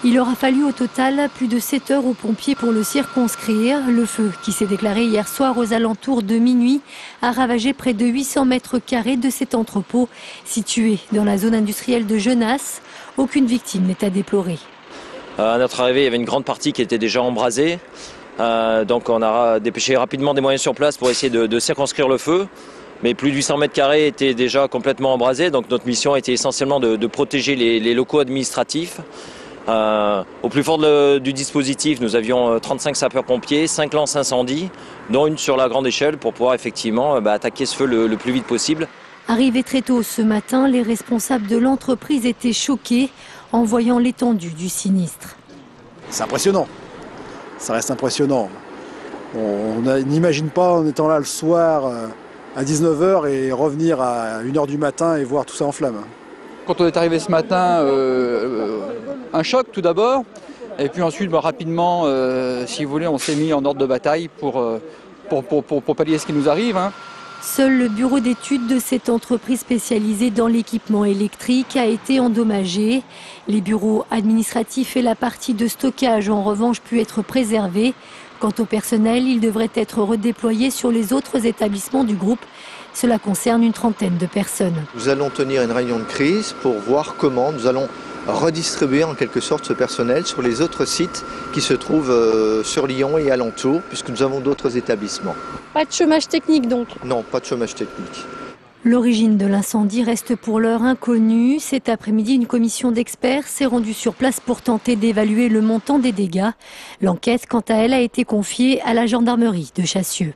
Il aura fallu au total plus de 7 heures aux pompiers pour le circonscrire. Le feu, qui s'est déclaré hier soir aux alentours de minuit, a ravagé près de 800 mètres carrés de cet entrepôt situé dans la zone industrielle de Genasse. Aucune victime n'est à déplorer. À notre arrivée, il y avait une grande partie qui était déjà embrasée. Donc on a dépêché rapidement des moyens sur place pour essayer de circonscrire le feu. Mais plus de 800 mètres carrés étaient déjà complètement embrasés. Donc notre mission était essentiellement de protéger les locaux administratifs. Au plus fort du dispositif, nous avions 35 sapeurs-pompiers, 5 lances incendie, dont une sur la grande échelle pour pouvoir effectivement attaquer ce feu le plus vite possible. Arrivés très tôt ce matin, les responsables de l'entreprise étaient choqués en voyant l'étendue du sinistre. C'est impressionnant, ça reste impressionnant. On n'imagine pas en étant là le soir à 19 h et revenir à 1 h du matin et voir tout ça en flammes. Quand on est arrivé ce matin, un choc tout d'abord, et puis ensuite rapidement, si vous voulez, on s'est mis en ordre de bataille pour pallier ce qui nous arrive. Seul le bureau d'études de cette entreprise spécialisée dans l'équipement électrique a été endommagé. Les bureaux administratifs et la partie de stockage ont en revanche pu être préservés. Quant au personnel, il devrait être redéployé sur les autres établissements du groupe. Cela concerne une trentaine de personnes. Nous allons tenir une réunion de crise pour voir comment nous allons redistribuer en quelque sorte ce personnel sur les autres sites qui se trouvent sur Lyon et alentours, puisque nous avons d'autres établissements. Pas de chômage technique donc? Non, pas de chômage technique. L'origine de l'incendie reste pour l'heure inconnue. Cet après-midi, une commission d'experts s'est rendue sur place pour tenter d'évaluer le montant des dégâts. L'enquête, quant à elle, a été confiée à la gendarmerie de Chassieux.